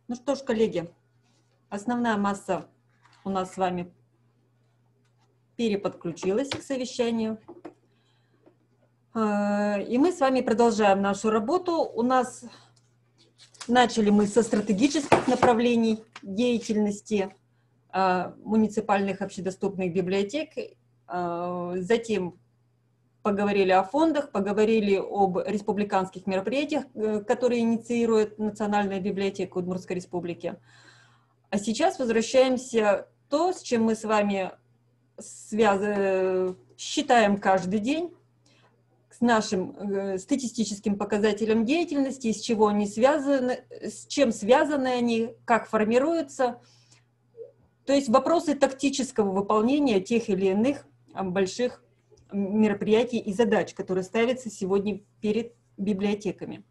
Ну что ж, коллеги, основная масса у нас с вами переподключилась к совещанию. И мы с вами продолжаем нашу работу. Начали мы со стратегических направлений деятельности муниципальных общедоступных библиотек. Затем поговорили о фондах, поговорили об республиканских мероприятиях, которые инициирует Национальная библиотека Удмуртской Республики. А сейчас возвращаемся к тому, с чем мы с вами считаем каждый день, с нашим статистическим показателем деятельности, с чего они связаны, с чем связаны они, как формируются. То есть вопросы тактического выполнения тех или иных больших мероприятий и задач, которые ставятся сегодня перед библиотеками.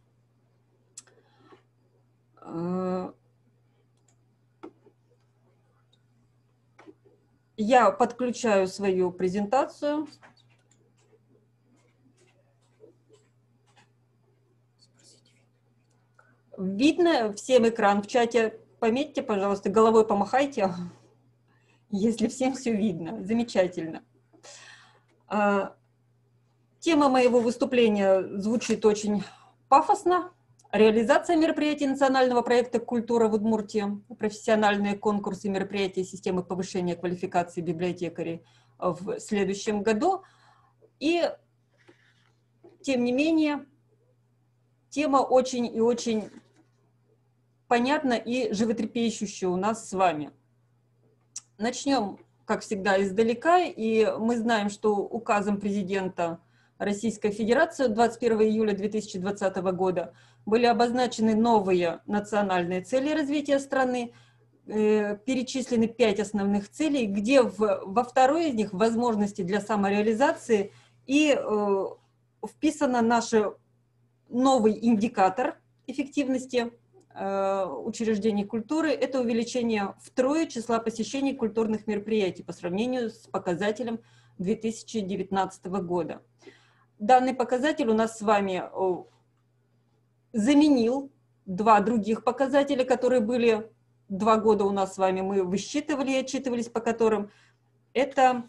Я подключаю свою презентацию. Видно всем экран в чате? Пометьте, пожалуйста, головой помахайте, если всем все видно. Замечательно. Тема моего выступления звучит очень пафосно. Реализация мероприятий национального проекта «Культура в Удмуртии», профессиональные конкурсы и мероприятия системы повышения квалификации библиотекарей в следующем году. И, тем не менее, тема очень и очень понятна и животрепещущая у нас с вами. Начнем, как всегда, издалека. И мы знаем, что указом президента Российской Федерации 21 июля 2020 года были обозначены новые национальные цели развития страны, перечислены 5 основных целей, где во второй из них возможности для самореализации и вписано наш новый индикатор эффективности учреждений культуры. Это увеличение втрое числа посещений культурных мероприятий по сравнению с показателем 2019 года. Данный показатель у нас с вами заменил 2 других показателя, которые были 2 года у нас с вами, мы высчитывали и отчитывались по которым. Это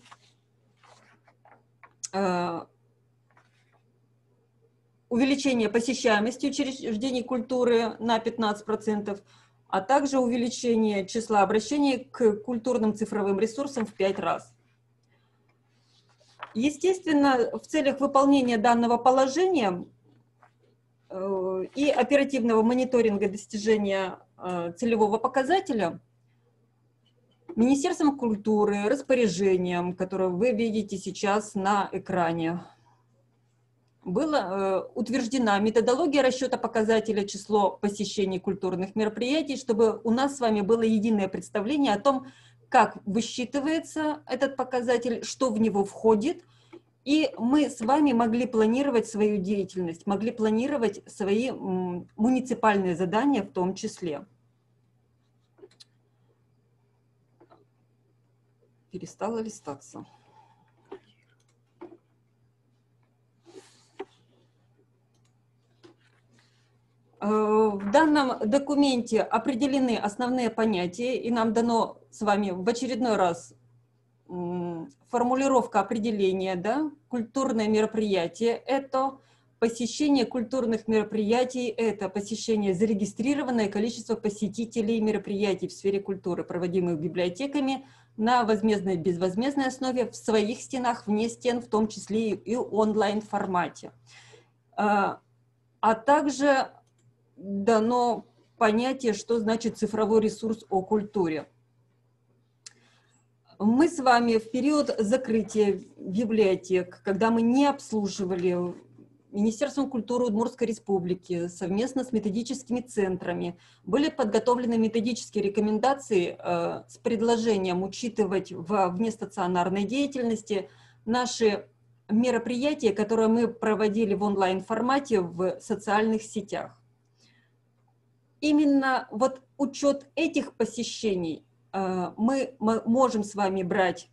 увеличение посещаемости учреждений культуры на 15%, а также увеличение числа обращений к культурным цифровым ресурсам в 5 раз. Естественно, в целях выполнения данного положения и оперативного мониторинга достижения целевого показателя Министерством культуры, распоряжением, которое вы видите сейчас на экране, была утверждена методология расчета показателя число посещений культурных мероприятий, чтобы у нас с вами было единое представление о том, как высчитывается этот показатель, что в него входит, и мы с вами могли планировать свою деятельность, могли планировать свои муниципальные задания в том числе. Перестала листаться. В данном документе определены основные понятия, и нам дано с вами в очередной раз формулировка определения, да? Культурное мероприятие – это посещение культурных мероприятий, это посещение зарегистрированное количество посетителей мероприятий в сфере культуры, проводимых библиотеками на возмездной и безвозмездной основе в своих стенах, вне стен, в том числе и онлайн формате. А также дано понятие, что значит цифровой ресурс о культуре. Мы с вами в период закрытия библиотек, когда мы не обслуживали Министерством культуры Удмуртской Республики совместно с методическими центрами, были подготовлены методические рекомендации с предложением учитывать в внестационарной деятельности наши мероприятия, которые мы проводили в онлайн-формате в социальных сетях. Именно вот учет этих посещений мы можем с вами брать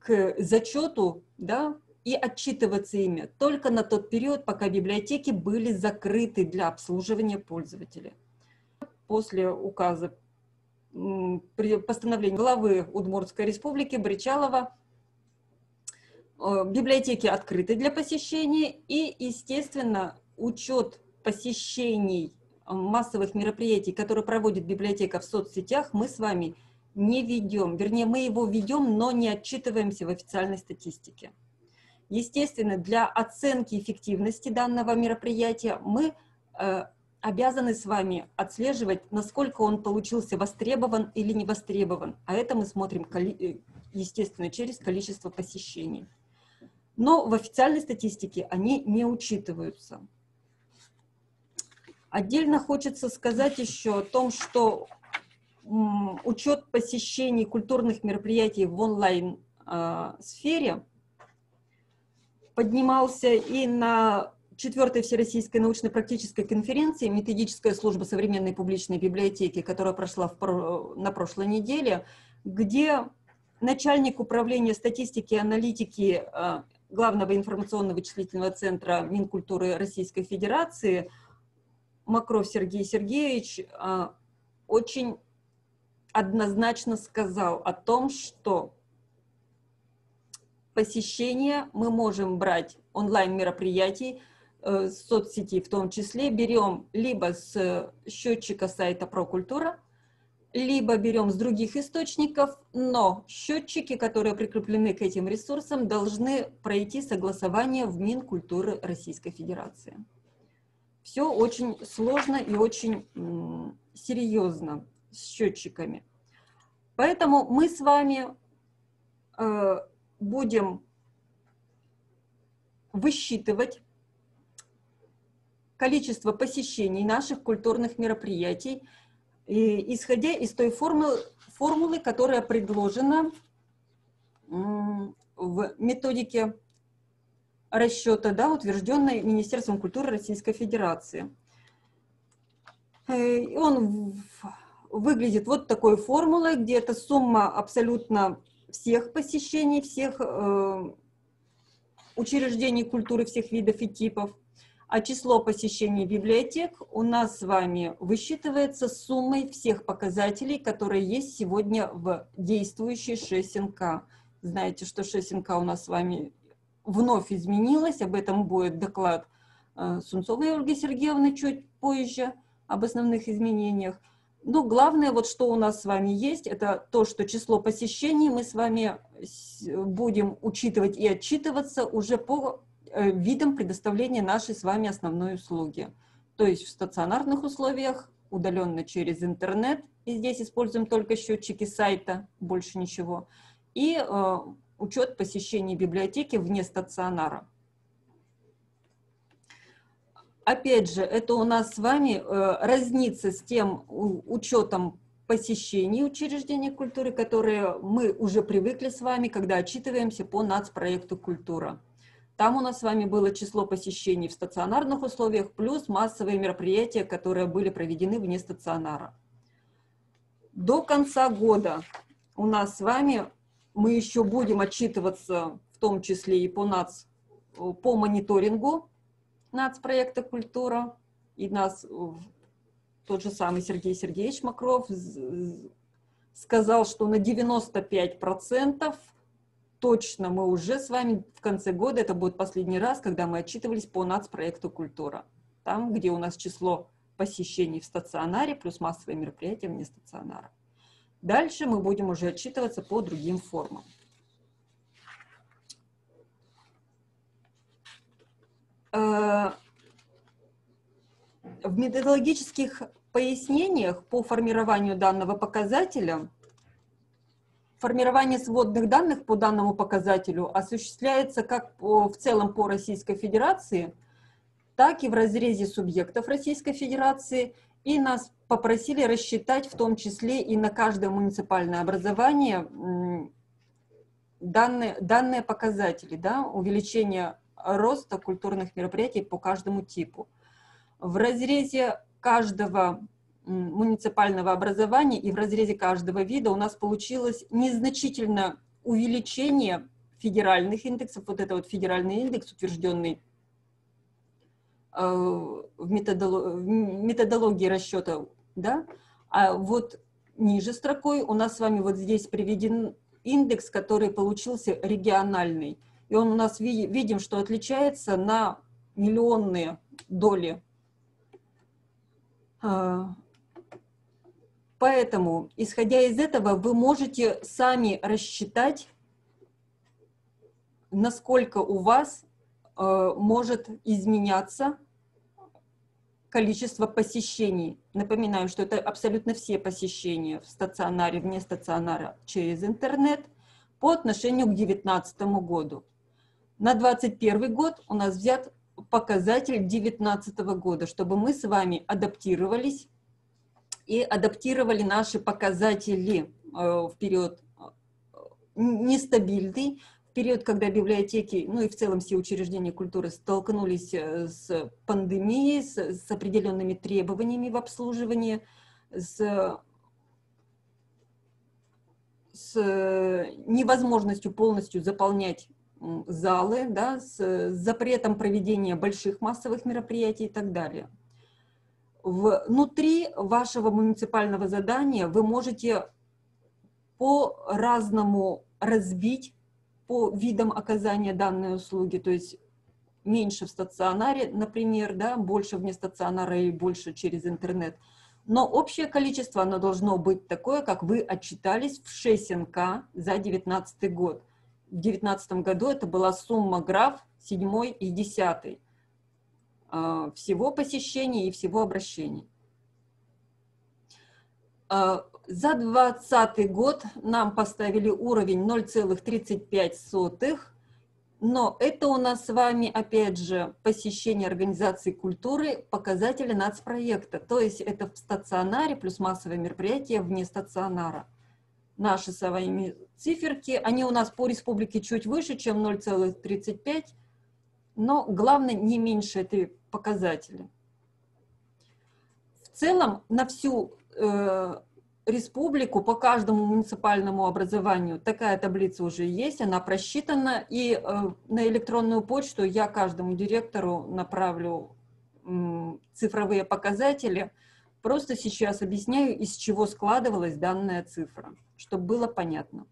к зачету, да, и отчитываться ими только на тот период, пока библиотеки были закрыты для обслуживания пользователей. после указа постановления главы Удмуртской республики Бричалова библиотеки открыты для посещения, и, естественно, учет посещений массовых мероприятий, которые проводит библиотека в соцсетях, мы с вами не ведем. Вернее, мы его ведем, но не отчитываемся в официальной статистике. Естественно, для оценки эффективности данного мероприятия мы обязаны с вами отслеживать, насколько он получился востребован или не востребован. А это мы смотрим, естественно, через количество посещений. Но в официальной статистике они не учитываются. Отдельно хочется сказать еще о том, что учет посещений культурных мероприятий в онлайн-сфере поднимался и на 4-й Всероссийской научно-практической конференции «Методическая служба современной публичной библиотеки», которая прошла на прошлой неделе, где начальник управления статистики и аналитики Главного информационно-вычислительного центра Минкультуры Российской Федерации Макров Сергей Сергеевич очень однозначно сказал о том, что посещение мы можем брать онлайн-мероприятий, соцсети в том числе, берем либо с счетчика сайта Прокультура, либо берем с других источников, но счетчики, которые прикреплены к этим ресурсам, должны пройти согласование в Минкультуры Российской Федерации. Все очень сложно и очень серьезно с счетчиками. Поэтому мы с вами будем высчитывать количество посещений наших культурных мероприятий, исходя из той формулы, которая предложена в методике расчета, да, утвержденной Министерством культуры Российской Федерации. Он выглядит вот такой формулой, где это сумма абсолютно всех посещений, всех учреждений культуры, всех видов и типов. А число посещений библиотек у нас с вами высчитывается суммой всех показателей, которые есть сегодня в действующей ШСНК. Знаете, что ШСНК у нас с вами вновь изменилась, об этом будет доклад Сунцовой Ольги Сергеевны чуть позже, об основных изменениях. Но главное, вот что у нас с вами есть, это то, что число посещений мы с вами будем учитывать и отчитываться уже по видам предоставления нашей с вами основной услуги. То есть в стационарных условиях, удаленно через интернет, и здесь используем только счетчики сайта, больше ничего, и учет посещений библиотеки вне стационара. Опять же, это у нас с вами разнится с тем учетом посещений учреждений культуры, которые мы уже привыкли с вами, когда отчитываемся по нацпроекту «Культура». Там у нас с вами было число посещений в стационарных условиях плюс массовые мероприятия, которые были проведены вне стационара. До конца года у нас с вами мы еще будем отчитываться, в том числе и по мониторингу нацпроекта «Культура». И нас тот же самый Сергей Сергеевич Макров сказал, что на 95% точно мы уже с вами в конце года, это будет последний раз, когда мы отчитывались по нацпроекту «Культура». Там, где у нас число посещений в стационаре плюс массовые мероприятия вне стационара. Дальше мы будем уже отчитываться по другим формам. В методологических пояснениях по формированию данного показателя формирование сводных данных по данному показателю осуществляется как в целом по Российской Федерации, так и в разрезе субъектов Российской Федерации. И нас попросили рассчитать в том числе и на каждое муниципальное образование данные показатели, да, увеличение роста культурных мероприятий по каждому типу. В разрезе каждого муниципального образования и в разрезе каждого вида у нас получилось незначительное увеличение федеральных индексов. Вот это вот федеральный индекс, утвержденный в методологии расчета да? А вот ниже строкой у нас с вами вот здесь приведен индекс, который получился региональный. И он у нас, видим, что отличается на миллионные доли. Поэтому, исходя из этого, вы можете сами рассчитать, насколько у вас может изменяться количество посещений. Напоминаю, что это абсолютно все посещения в стационаре, вне стационара через интернет по отношению к 2019 году. На 2021 год у нас взят показатель 2019 года, чтобы мы с вами адаптировались и адаптировали наши показатели в период нестабильный, в период, когда библиотеки, ну и в целом все учреждения культуры столкнулись с пандемией, с определенными требованиями в обслуживании, с невозможностью полностью заполнять залы, да, с запретом проведения больших массовых мероприятий и так далее. Внутри вашего муниципального задания вы можете по-разному разбить по видам оказания данной услуги, то есть меньше в стационаре, например, да, больше вне стационара и больше через интернет. Но общее количество, оно должно быть такое, как вы отчитались в 6 НК за 2019 год. В 2019 году это была сумма граф 7 и 10 всего посещений и всего обращений. За 2020 год нам поставили уровень 0,35, но это у нас с вами, опять же, посещение организаций культуры, показатели нацпроекта, то есть это в стационаре плюс массовые мероприятия вне стационара. Наши с вами циферки, они у нас по республике чуть выше, чем 0,35, но главное не меньше этой показатели. В целом на всю республику по каждому муниципальному образованию такая таблица уже есть, она просчитана, и на электронную почту я каждому директору направлю цифровые показатели. Просто сейчас объясняю, из чего складывалась данная цифра, чтобы было понятно.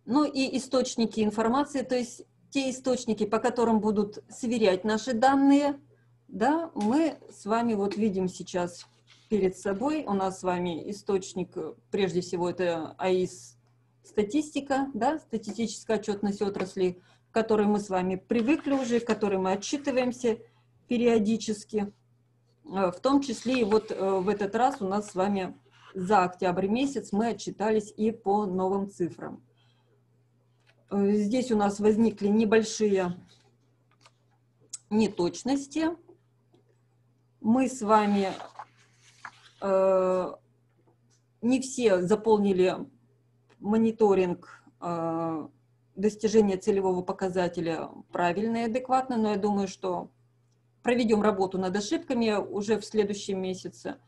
Ну и источники информации, то есть те источники, по которым будут сверять наши данные, да, мы с вами вот видим сейчас перед собой. У нас с вами источник, прежде всего, это АИС статистика, да, статистическая отчетность отрасли, к которой мы с вами привыкли уже, к которой мы отчитываемся периодически. В том числе и вот в этот раз у нас с вами за октябрь месяц мы отчитались и по новым цифрам. Здесь у нас возникли небольшие неточности. Мы с вами не все заполнили мониторинг достижения целевого показателя правильно и адекватно, но я думаю, что проведем работу над ошибками уже в следующем месяце.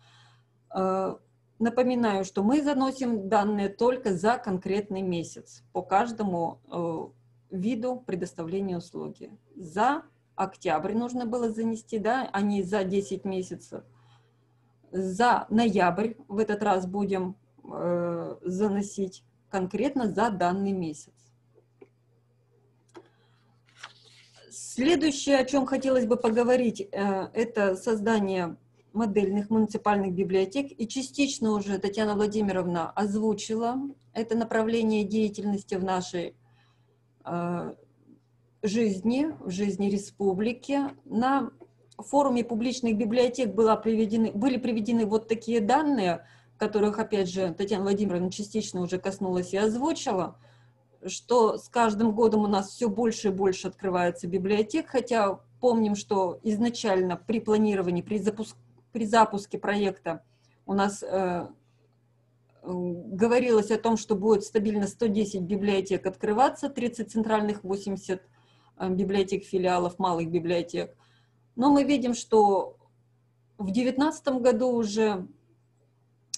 Напоминаю, что мы заносим данные только за конкретный месяц по каждому виду предоставления услуги. За октябрь нужно было занести, да, а не за 10 месяцев. За ноябрь в этот раз будем заносить конкретно за данный месяц. Следующее, о чем хотелось бы поговорить, это создание модельных муниципальных библиотек. И частично уже Татьяна Владимировна озвучила это направление деятельности в нашей жизни, в жизни республики. На форуме публичных библиотек были приведены вот такие данные, которых, опять же, Татьяна Владимировна частично уже коснулась и озвучила, что с каждым годом у нас все больше и больше открывается библиотек, хотя помним, что изначально при планировании, при запуске проекта у нас говорилось о том, что будет стабильно 110 библиотек открываться, 30 центральных, 80 библиотек, филиалов, малых библиотек. Но мы видим, что в 2019 году уже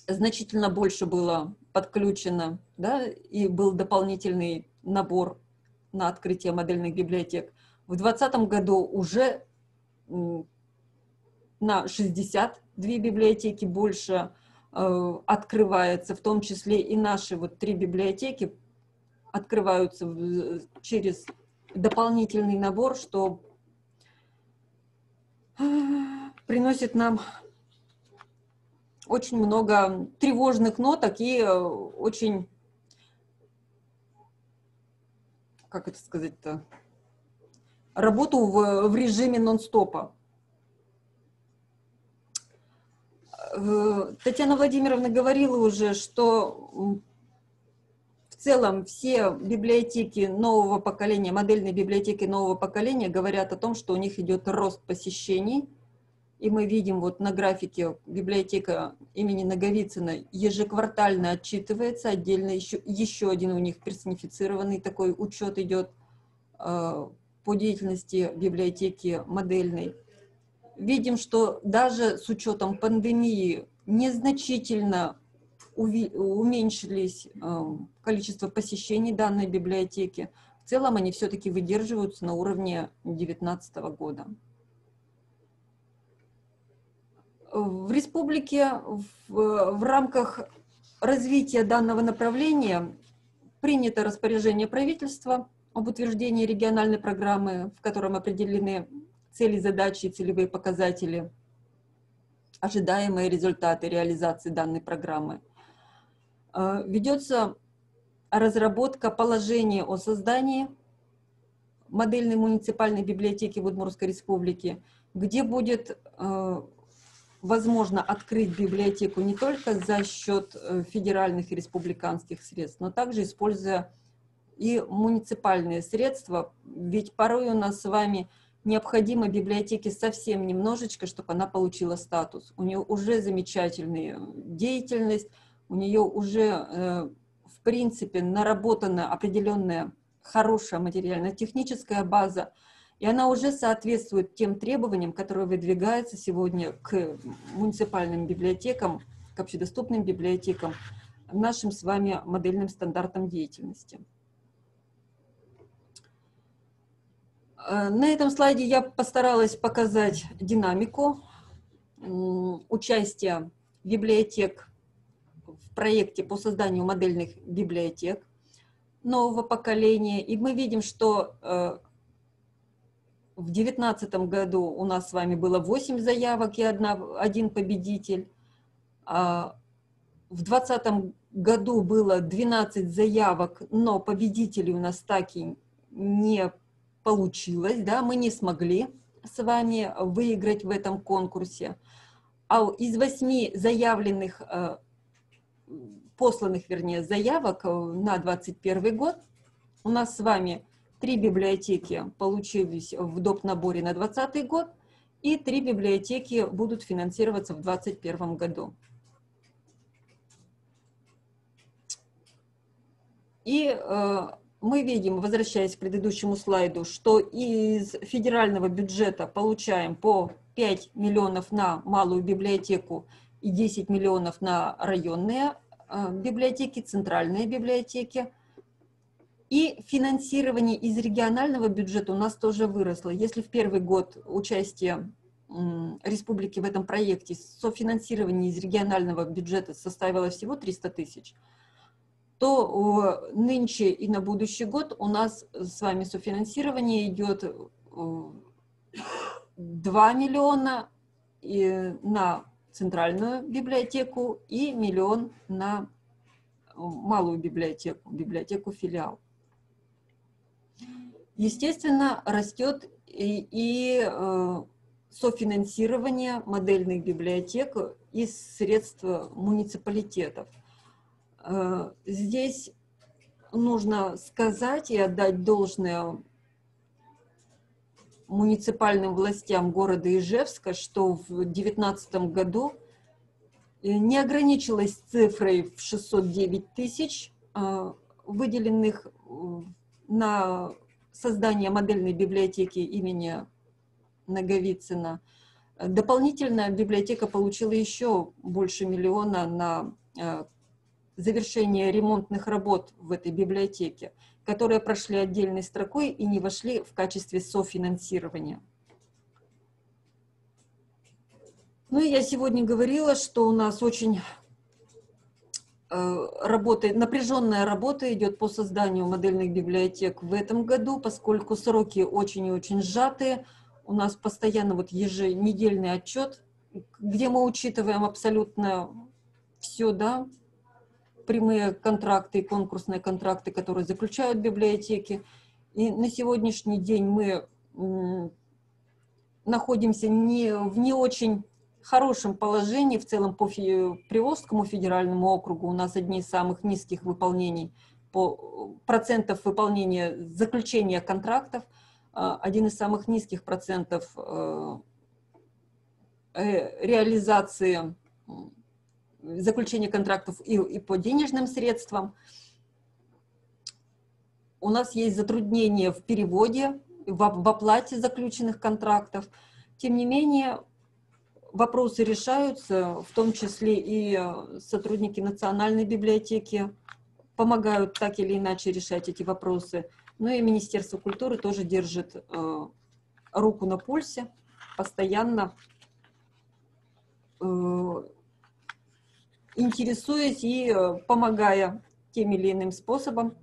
значительно больше было подключено, да, и был дополнительный набор на открытие модельных библиотек. В 2020 году уже на 62 библиотеки больше открывается, в том числе и наши вот 3 библиотеки открываются через дополнительный набор, что приносит нам очень много тревожных ноток и очень, как это сказать-то, работу в режиме нон-стопа. Татьяна Владимировна говорила уже, что в целом все библиотеки нового поколения, модельные библиотеки нового поколения говорят о том, что у них идет рост посещений. И мы видим вот на графике библиотека имени Наговицына ежеквартально отчитывается, отдельно еще один у них персонифицированный такой учет идет по деятельности библиотеки модельной. Видим, что даже с учетом пандемии незначительно уменьшились количество посещений данной библиотеки. В целом они все-таки выдерживаются на уровне 2019 года. В республике в рамках развития данного направления принято распоряжение правительства об утверждении региональной программы, в котором определены цели, задачи и целевые показатели, ожидаемые результаты реализации данной программы. Ведется разработка положения о создании модельной муниципальной библиотеки в Удмуртской республике, где будет возможно открыть библиотеку не только за счет федеральных и республиканских средств, но также используя и муниципальные средства, ведь порой у нас с вами необходимо библиотеке совсем немножечко, чтобы она получила статус. У нее уже замечательная деятельность, у нее уже, в принципе, наработана определенная хорошая материально-техническая база, и она уже соответствует тем требованиям, которые выдвигаются сегодня к муниципальным библиотекам, к общедоступным библиотекам, нашим с вами модельным стандартам деятельности. На этом слайде я постаралась показать динамику участия библиотек в проекте по созданию модельных библиотек нового поколения. И мы видим, что в 2019 году у нас с вами было 8 заявок и один победитель. В 2020 году было 12 заявок, но победителей у нас так и не получилось, да, мы не смогли с вами выиграть в этом конкурсе. А из 8 заявленных, посланных, вернее, заявок на 2021 год у нас с вами 3 библиотеки получились в доп. Наборе на 2020 год, и 3 библиотеки будут финансироваться в 2021 году. И мы видим, возвращаясь к предыдущему слайду, что из федерального бюджета получаем по 5 миллионов на малую библиотеку и 10 миллионов на районные библиотеки, центральные библиотеки. И финансирование из регионального бюджета у нас тоже выросло. Если в первый год участия республики в этом проекте софинансирование из регионального бюджета составило всего 300 тысяч, то нынче и на будущий год у нас с вами софинансирование идет 2 миллиона на центральную библиотеку и 1 миллион на малую библиотеку, библиотеку-филиал. Естественно, растет и софинансирование модельных библиотек из средств муниципалитетов. Здесь нужно сказать и отдать должное муниципальным властям города Ижевска, что в 2019 году не ограничилась цифрой в 609 тысяч, выделенных на создание модельной библиотеки имени Наговицына. Дополнительно библиотека получила еще больше 1 миллиона на завершение ремонтных работ в этой библиотеке, которые прошли отдельной строкой и не вошли в качестве софинансирования. Ну и я сегодня говорила, что у нас очень напряженная работа идет по созданию модельных библиотек в этом году, поскольку сроки очень и очень сжатые. У нас постоянно вот еженедельный отчет, где мы учитываем абсолютно все, да, прямые контракты и конкурсные контракты, которые заключают библиотеки. И на сегодняшний день мы находимся в не очень хорошем положении в целом по Приволжскому федеральному округу. У нас одни из самых низких выполнений процентов выполнения заключения контрактов, один из самых низких процентов реализации заключения контрактов и по денежным средствам. У нас есть затруднения в переводе, в оплате заключенных контрактов. Тем не менее, вопросы решаются, в том числе и сотрудники Национальной библиотеки помогают так или иначе решать эти вопросы. Ну и Министерство культуры тоже держит руку на пульсе, постоянно интересуясь и помогая тем или иным способом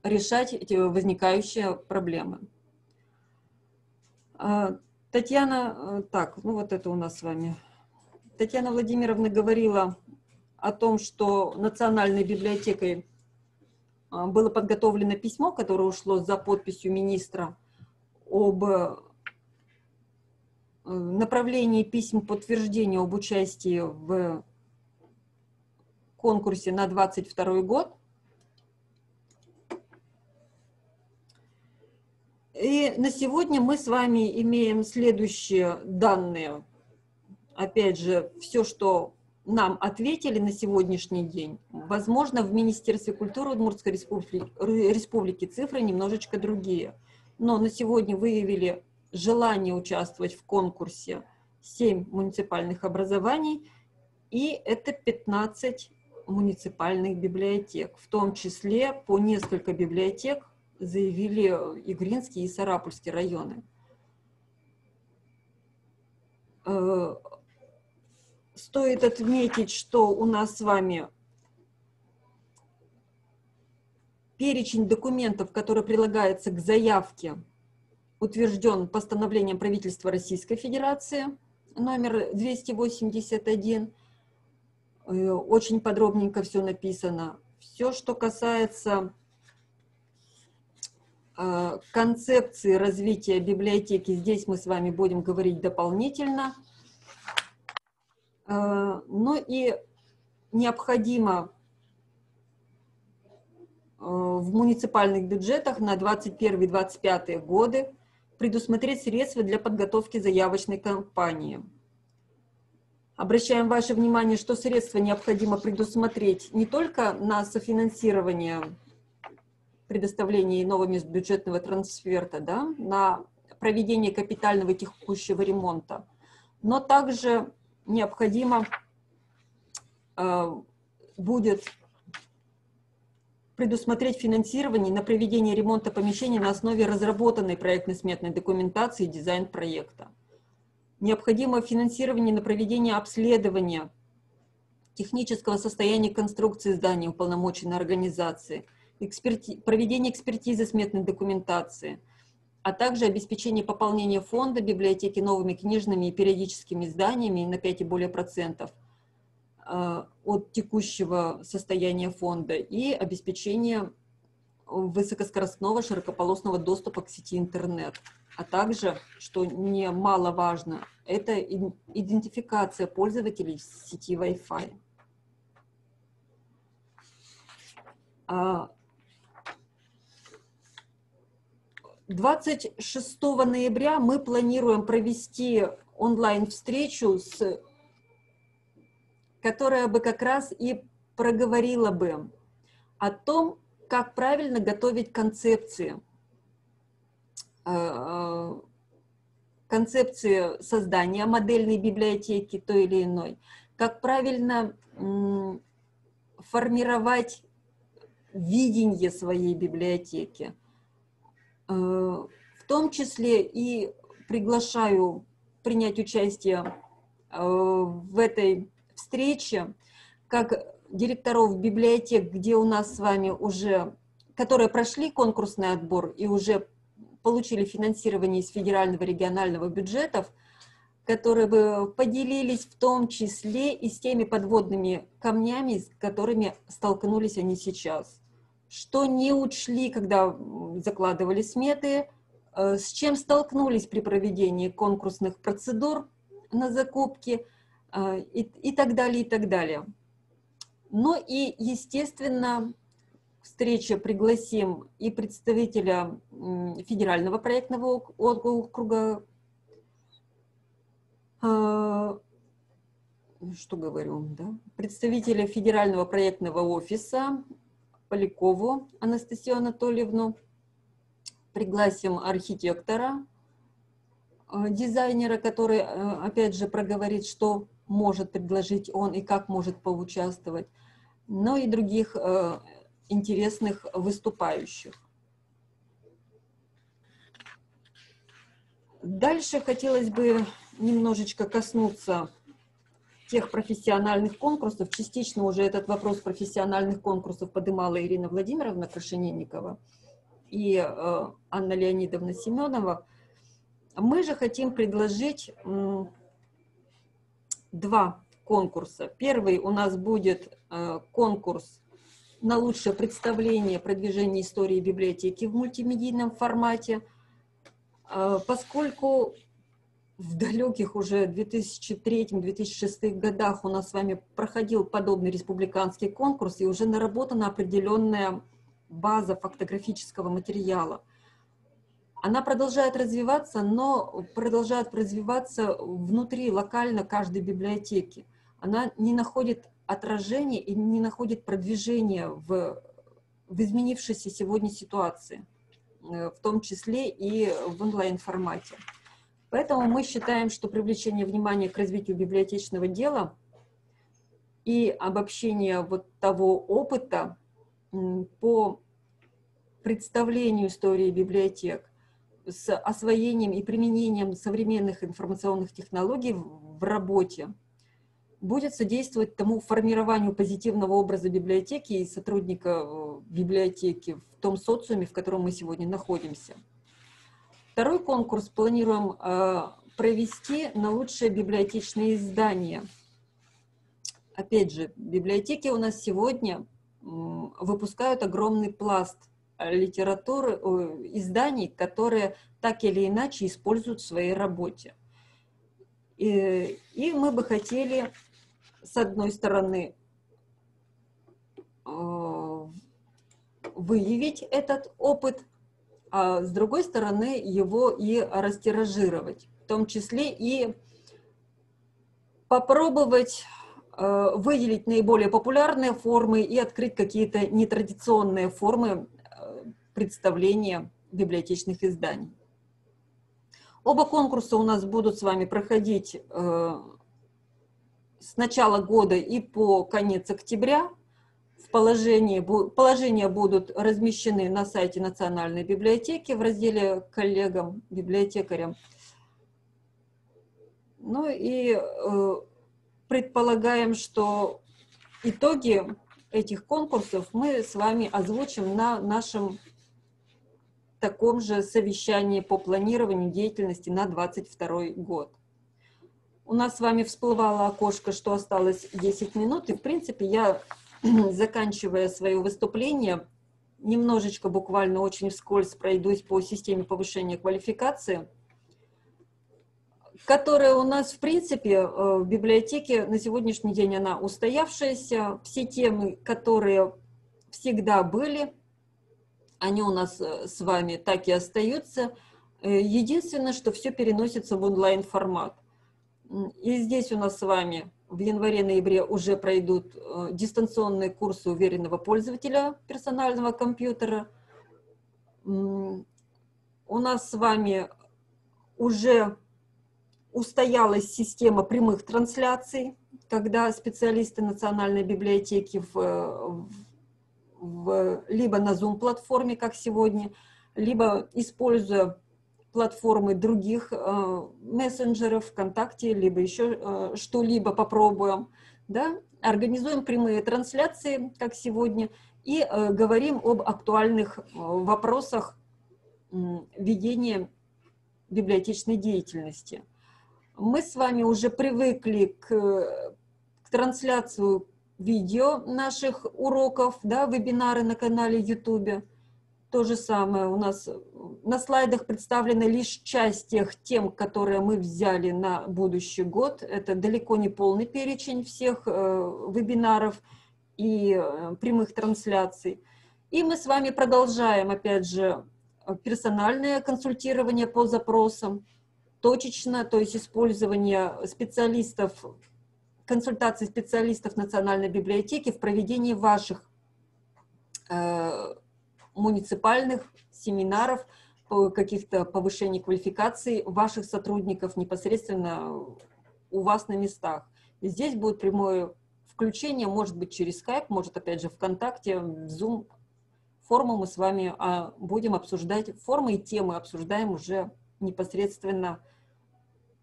решать эти возникающие проблемы. Татьяна, так, ну вот это у нас с вами. Татьяна Владимировна говорила о том, что Национальной библиотекой было подготовлено письмо, которое ушло за подписью министра об направлении писем подтверждения об участии в конкурсе на 2022 год. И на сегодня мы с вами имеем следующие данные. Опять же, все, что нам ответили на сегодняшний день, возможно, в Министерстве культуры Удмуртской республики цифры немножечко другие. Но на сегодня выявили желание участвовать в конкурсе 7 муниципальных образований, и это 15 муниципальных библиотек, в том числе по несколько библиотек заявили Игринский и Сарапульский районы. Стоит отметить, что у нас с вами перечень документов, который прилагается к заявке, утвержден постановлением правительства Российской Федерации номер 281. Очень подробненько все написано. Все, что касается концепции развития библиотеки, здесь мы с вами будем говорить дополнительно. Но и необходимо в муниципальных бюджетах на 2021-2025 годы предусмотреть средства для подготовки заявочной кампании. Обращаем ваше внимание, что средства необходимо предусмотреть не только на софинансирование предоставления нового межбюджетного трансферта, да, на проведение капитального и текущего ремонта, но также необходимо будет предусмотреть финансирование на проведение ремонта помещений на основе разработанной проектно-сметной документации и дизайн-проекта. Необходимо финансирование на проведение обследования технического состояния конструкции здания уполномоченной организации, проведение экспертизы сметной документации, а также обеспечение пополнения фонда библиотеки новыми книжными и периодическими изданиями на 5 и более процентов от текущего состояния фонда и обеспечение высокоскоростного широкополосного доступа к сети интернет. А также, что немаловажно, это идентификация пользователей в сети Wi-Fi. 26 ноября мы планируем провести онлайн-встречу, которая бы как раз и проговорила бы о том, как правильно готовить концепции создания модельной библиотеки той или иной, как правильно формировать видение своей библиотеки. В том числе и приглашаю принять участие в этой встрече, как директоров библиотек, где у нас с вами уже, которые прошли конкурсный отбор и уже получили финансирование из федерального и регионального бюджетов, которые бы поделились в том числе и с теми подводными камнями, с которыми столкнулись они сейчас. Что не учли, когда закладывали сметы, с чем столкнулись при проведении конкурсных процедур на закупки и так далее, и так далее. Ну и, естественно, встрече пригласим и представителя федерального проектного округа, что говорю, да? Представителя федерального проектного офиса Полякову Анастасию Анатольевну, пригласим архитектора, дизайнера, который, опять же, проговорит, что может предложить он и как может поучаствовать, но и других интересных выступающих. Дальше хотелось бы немножечко коснуться тех профессиональных конкурсов. Частично уже этот вопрос профессиональных конкурсов поднимала Ирина Владимировна Крашенинникова и Анна Леонидовна Семенова. Мы же хотим предложить два конкурса. Первый у нас будет конкурс на лучшее представление продвижения истории библиотеки в мультимедийном формате, поскольку в далеких уже 2003-2006 годах у нас с вами проходил подобный республиканский конкурс, и уже наработана определенная база фактографического материала. Она продолжает развиваться, но продолжает развиваться внутри, локально каждой библиотеки. Она не находит отражения и не находит продвижения в изменившейся сегодня ситуации, в том числе и в онлайн-формате. Поэтому мы считаем, что привлечение внимания к развитию библиотечного дела и обобщение вот того опыта по представлению истории библиотек с освоением и применением современных информационных технологий в работе будет содействовать тому формированию позитивного образа библиотеки и сотрудника библиотеки в том социуме, в котором мы сегодня находимся. Второй конкурс планируем провести на лучшее библиотечное издание. Опять же, библиотеки у нас сегодня выпускают огромный пласт литературы, изданий, которые так или иначе используют в своей работе. И мы бы хотели, с одной стороны, выявить этот опыт, а с другой стороны его и растиражировать, в том числе и попробовать выделить наиболее популярные формы и открыть какие-то нетрадиционные формы представления библиотечных изданий. Оба конкурса у нас будут с вами проходить с начала года и по конец октября. Положения будут размещены на сайте Национальной библиотеки в разделе «Коллегам, библиотекарям». Ну и предполагаем, что итоги этих конкурсов мы с вами озвучим на нашем таком же совещании по планированию деятельности на 2022 год. У нас с вами всплывало окошко, что осталось 10 минут, и в принципе я, заканчивая свое выступление, немножечко, буквально очень вскользь пройдусь по системе повышения квалификации, которая у нас, в принципе, в библиотеке на сегодняшний день она устоявшаяся. Все темы, которые всегда были, они у нас с вами так и остаются. Единственное, что все переносится в онлайн-формат. И здесь у нас с вами в январе-ноябре уже пройдут дистанционные курсы уверенного пользователя персонального компьютера. У нас с вами уже устоялась система прямых трансляций, когда специалисты Национальной библиотеки либо на Zoom-платформе, как сегодня, либо используя платформы других мессенджеров, ВКонтакте, либо еще что-либо попробуем, да? Организуем прямые трансляции, как сегодня, и говорим об актуальных вопросах ведения библиотечной деятельности. Мы с вами уже привыкли к трансляции видео наших уроков, да, вебинары на канале YouTube. То же самое у нас на слайдах представлена лишь часть тех тем, которые мы взяли на будущий год. Это далеко не полный перечень всех вебинаров и прямых трансляций. И мы с вами продолжаем, опять же, персональное консультирование по запросам, точечно, то есть использование специалистов, консультаций специалистов Национальной библиотеки в проведении ваших муниципальных семинаров, каких-то повышений квалификации ваших сотрудников непосредственно у вас на местах. И здесь будет прямое включение, может быть через Skype, может опять же ВКонтакте, Zoom. Форму мы с вами будем обсуждать, формы и темы обсуждаем уже непосредственно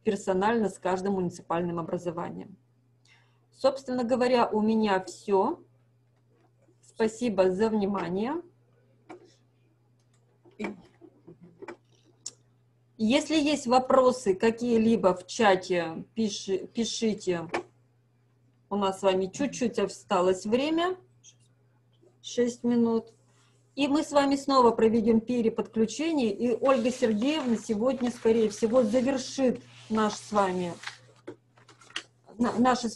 персонально с каждым муниципальным образованием. Собственно говоря, у меня все. Спасибо за внимание. Если есть вопросы какие-либо в чате, пишите. У нас с вами чуть-чуть осталось время, 6 минут. И мы с вами снова проведем переподключение, и Ольга Сергеевна сегодня, скорее всего, завершит наше с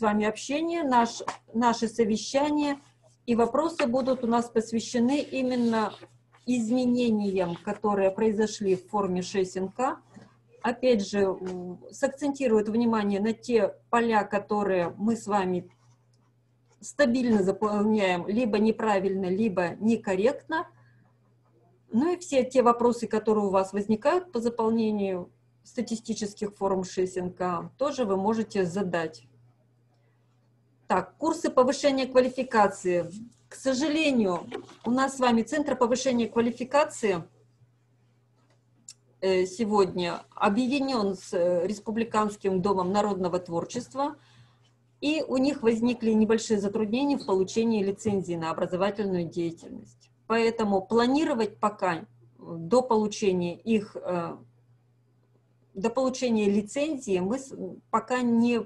вами общение, наше совещание, и вопросы будут у нас посвящены именно изменениям, которые произошли в форме 6НК. Опять же, сакцентирует внимание на те поля, которые мы с вами стабильно заполняем либо неправильно, либо некорректно. Ну и все те вопросы, которые у вас возникают по заполнению статистических форм 6НК, тоже вы можете задать. Так, курсы повышения квалификации. К сожалению, у нас с вами Центр повышения квалификации сегодня объединен с Республиканским домом народного творчества, и у них возникли небольшие затруднения в получении лицензии на образовательную деятельность. Поэтому планировать пока до получения лицензии мы пока не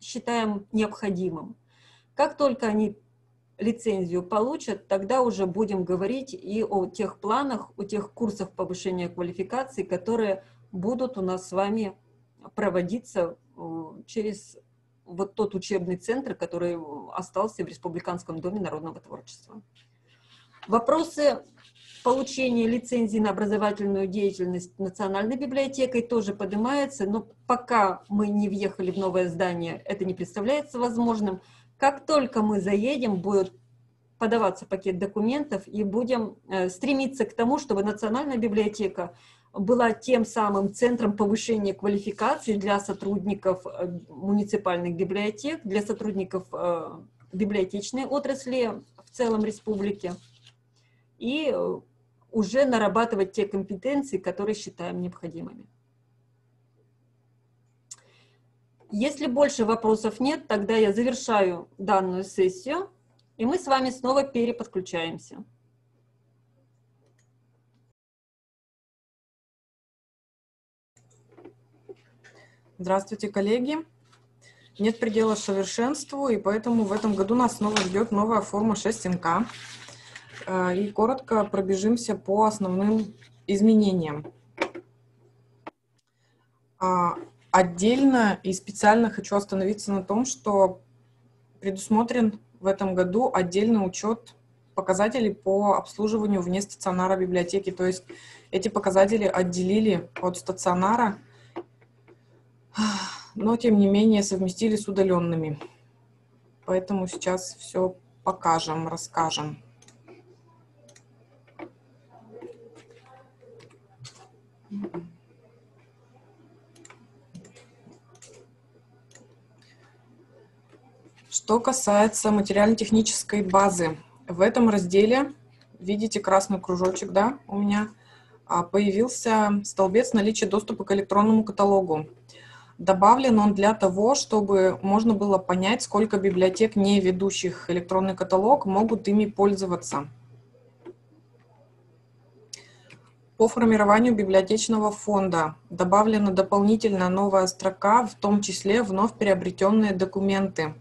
считаем необходимым. Как только они лицензию получат, тогда уже будем говорить и о тех планах, о тех курсах повышения квалификации, которые будут у нас с вами проводиться через вот тот учебный центр, который остался в Республиканском доме народного творчества. Вопросы получения лицензии на образовательную деятельность Национальной библиотекой тоже поднимаются, но пока мы не въехали в новое здание, это не представляется возможным. Как только мы заедем, будет подаваться пакет документов, и будем стремиться к тому, чтобы Национальная библиотека была тем самым центром повышения квалификации для сотрудников муниципальных библиотек, для сотрудников библиотечной отрасли в целом республики, и уже нарабатывать те компетенции, которые считаем необходимыми. Если больше вопросов нет, тогда я завершаю данную сессию, и мы с вами снова переподключаемся. Здравствуйте, коллеги. Нет предела совершенству, и поэтому в этом году нас снова ждет новая форма 6НК. И коротко пробежимся по основным изменениям. Отдельно и специально хочу остановиться на том, что предусмотрен в этом году отдельный учет показателей по обслуживанию вне стационара библиотеки. То есть эти показатели отделили от стационара, но тем не менее совместили с удаленными. Поэтому сейчас все покажем, расскажем. Что касается материально-технической базы, в этом разделе, видите красный кружочек, да, у меня, появился столбец наличия доступа к электронному каталогу. Добавлен он для того, чтобы можно было понять, сколько библиотек, не ведущих электронный каталог, могут ими пользоваться. По формированию библиотечного фонда добавлена дополнительно новая строка, в том числе вновь приобретенные документы,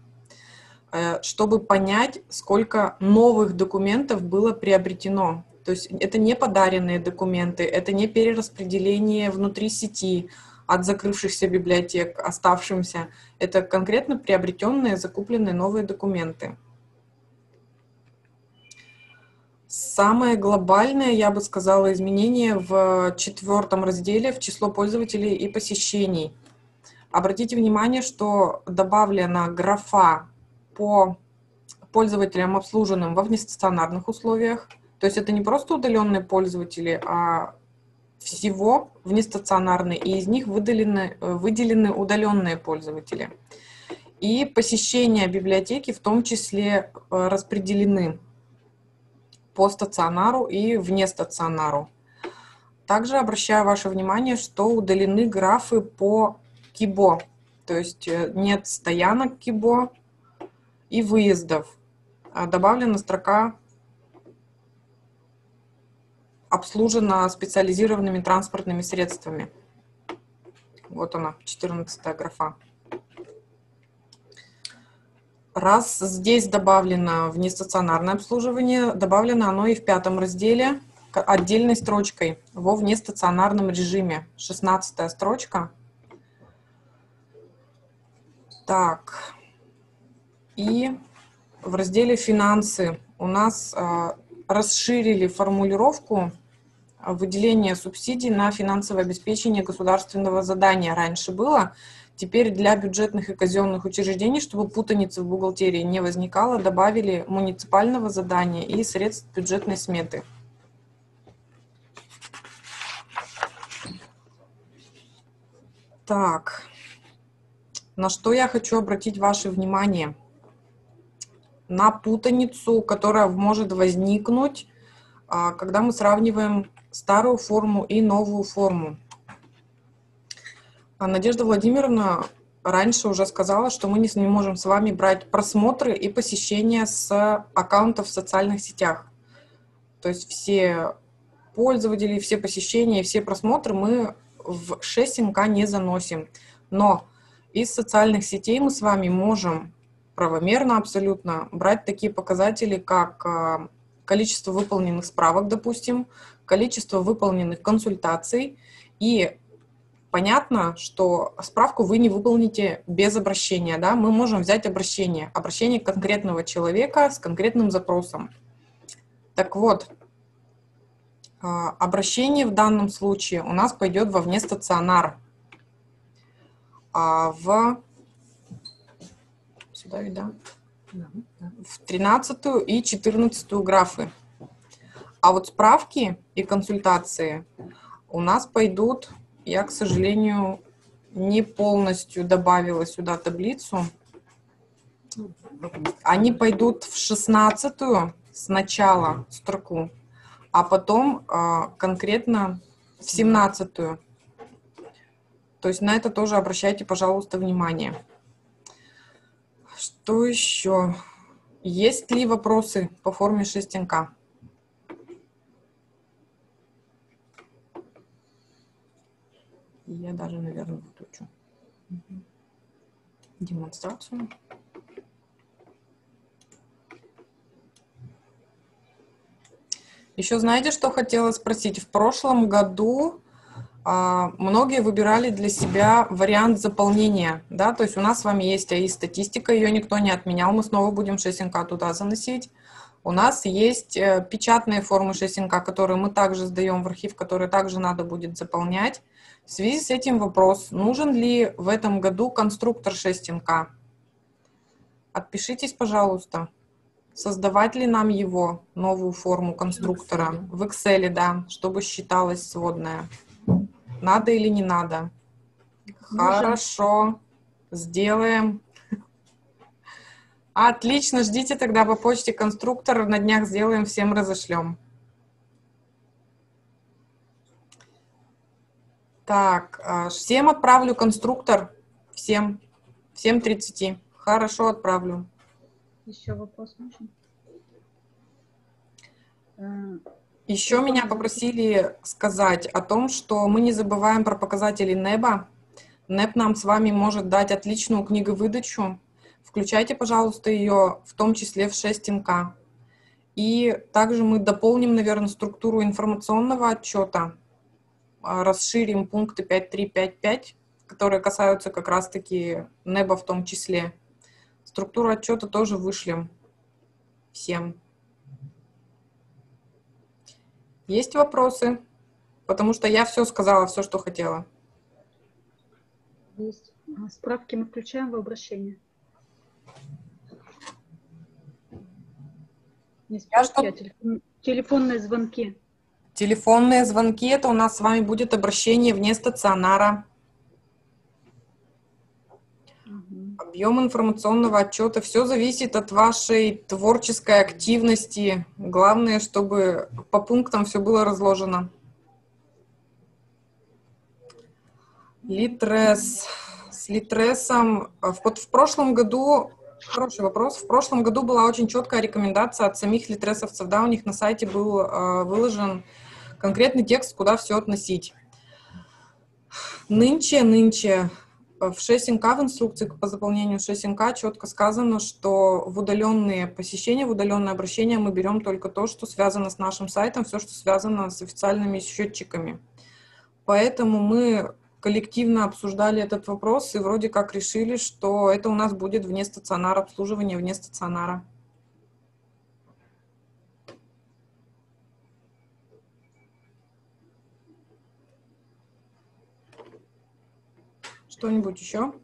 чтобы понять, сколько новых документов было приобретено. То есть это не подаренные документы, это не перераспределение внутри сети от закрывшихся библиотек оставшимся. Это конкретно приобретенные, закупленные новые документы. Самое глобальное, я бы сказала, изменение в 4 разделе в число пользователей и посещений. Обратите внимание, что добавлена графа по пользователям, обслуженным во внестационарных условиях. То есть это не просто удаленные пользователи, а всего внестационарные, и из них выделены удаленные пользователи. И посещения библиотеки в том числе распределены по стационару и вне стационару. Также обращаю ваше внимание, что удалены графы по КИБО, то есть нет стоянок КИБО и выездов. Добавлена строка «Обслужена специализированными транспортными средствами». Вот она, 14-я графа. Раз здесь добавлено внестационарное обслуживание, добавлено оно и в 5 разделе отдельной строчкой во внестационарном режиме. 16-я строчка. Так. И в разделе «Финансы» у нас расширили формулировку выделения субсидий на финансовое обеспечение государственного задания. Раньше было. Теперь для бюджетных и казенных учреждений, чтобы путаницы в бухгалтерии не возникало, добавили муниципального задания и средств бюджетной сметы. Так, на что я хочу обратить ваше внимание? На путаницу, которая может возникнуть, когда мы сравниваем старую форму и новую форму. Надежда Владимировна раньше уже сказала, что мы не можем с вами брать просмотры и посещения с аккаунтов в социальных сетях. То есть все пользователи, все посещения, все просмотры мы в 6МК не заносим. Но из социальных сетей мы с вами можем правомерно абсолютно брать такие показатели, как количество выполненных справок, допустим, количество выполненных консультаций. И понятно, что справку вы не выполните без обращения. Да? Мы можем взять обращение конкретного человека с конкретным запросом. Так вот, обращение в данном случае у нас пойдет во внестационар. Сюда, да? В 13-ю и 14-ю графы. А вот справки и консультации у нас пойдут, я, к сожалению, не полностью добавила сюда таблицу. Они пойдут в 16-ю сначала строку, а потом конкретно в 17-ю. То есть на это тоже обращайте, пожалуйста, внимание. Что еще? Есть ли вопросы по форме 6НК? Я даже, наверное, выключу демонстрацию. Еще знаете, что хотела спросить? В прошлом году многие выбирали для себя вариант заполнения, да, то есть у нас с вами есть АИ-статистика, ее никто не отменял, мы снова будем 6НК туда заносить. У нас есть печатные формы 6НК, которые мы также сдаем в архив, которые также надо будет заполнять. В связи с этим вопрос, нужен ли в этом году конструктор 6НК? Отпишитесь, пожалуйста. Создавать ли нам его, новую форму конструктора, в Excel, да, чтобы считалась сводная? Надо или не надо? Хорошо, сделаем. Отлично, ждите тогда по почте конструктор, на днях сделаем, всем разошлем. Так, всем отправлю конструктор. Всем 30. Хорошо, отправлю. Еще вопрос нужен? Еще меня попросили сказать о том, что мы не забываем про показатели НЭБа. НЭБ нам с вами может дать отличную книговыдачу. Включайте, пожалуйста, ее, в том числе в 6 НК. И также мы дополним, наверное, структуру информационного отчета, расширим пункты 5.3, 5.5, которые касаются как раз-таки НЭБа в том числе. Структуру отчета тоже вышлем всем. Есть вопросы? Потому что я все сказала, все, что хотела. Есть. Справки мы включаем в обращение. Не справки, телефонные звонки. Телефонные звонки — это у нас с вами будет обращение вне стационара. Объем информационного отчета. Все зависит от вашей творческой активности. Главное, чтобы по пунктам все было разложено. Литрес. С Литресом. В прошлом году, хороший вопрос, в прошлом году была очень четкая рекомендация от самих литресовцев. Да, у них на сайте был выложен конкретный текст, куда все относить. Нынче в 6 НК, в инструкции по заполнению 6 НК четко сказано, что в удаленные посещения, в удаленное обращение мы берем только то, что связано с нашим сайтом, все, что связано с официальными счетчиками. Поэтому мы коллективно обсуждали этот вопрос и вроде как решили, что это у нас будет вне стационара, обслуживание вне стационара. Что-нибудь еще?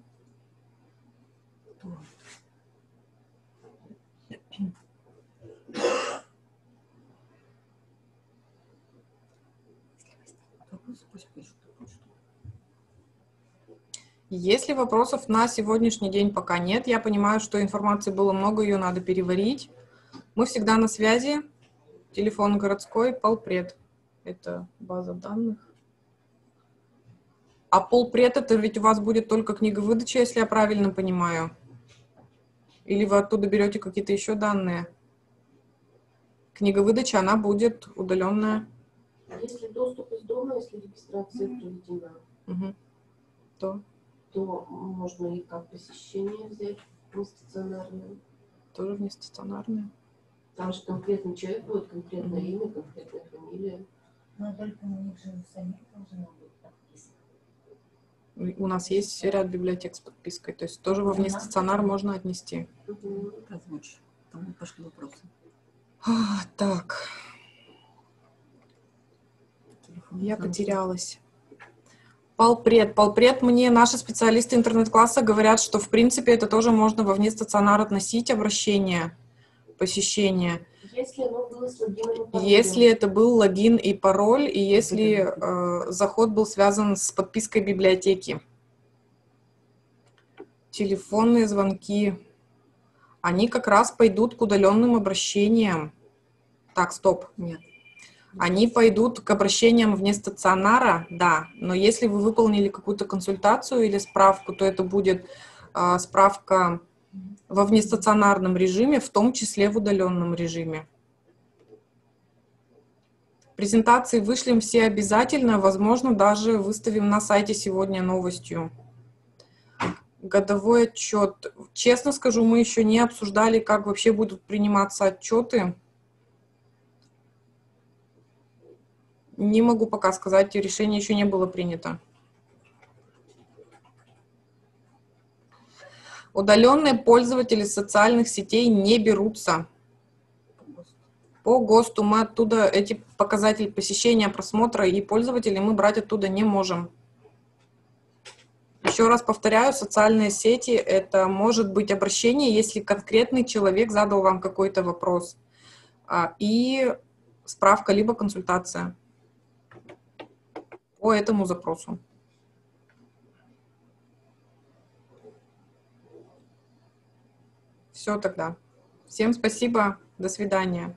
Если вопросов на сегодняшний день пока нет, я понимаю, что информации было много, ее надо переварить. Мы всегда на связи. Телефон городской, полпред. Это база данных. А полпред — это ведь у вас будет только книговыдача, если я правильно понимаю? Или вы оттуда берете какие-то еще данные? Книговыдача, она будет удаленная. Если доступ из дома, если регистрация проведена, то можно и как посещение взять нестационарное. Тоже нестационарное. Там же конкретный человек будет, конкретное имя, конкретная фамилия. Но только у них же самих должно быть подписано. У нас есть ряд библиотек с подпиской, то есть тоже во внестационар можно отнести. Озвучь. Там пошли вопросы. Так. Я потерялась. Полпред мне наши специалисты интернет-класса говорят, что в принципе это тоже можно во внестационар относить, обращение, посещение. Если оно было с логином и паролем. Если это был логин и пароль, и если заход был связан с подпиской библиотеки. Телефонные звонки. Они как раз пойдут к удаленным обращениям. Так, стоп. Нет. Они пойдут к обращениям вне стационара, да, но если вы выполнили какую-то консультацию или справку, то это будет справка во внестационарном режиме, в том числе в удаленном режиме. Презентации вышлем все обязательно, возможно, даже выставим на сайте сегодня новостью. Годовой отчет. Честно скажу, мы еще не обсуждали, как вообще будут приниматься отчеты. Не могу пока сказать, решение еще не было принято. Удаленные пользователи социальных сетей не берутся. По ГОСТу мы оттуда эти показатели посещения, просмотра и пользователей мы брать оттуда не можем. Еще раз повторяю, социальные сети — это может быть обращение, если конкретный человек задал вам какой-то вопрос, и справка либо консультация по этому запросу. Все тогда. Всем спасибо. До свидания.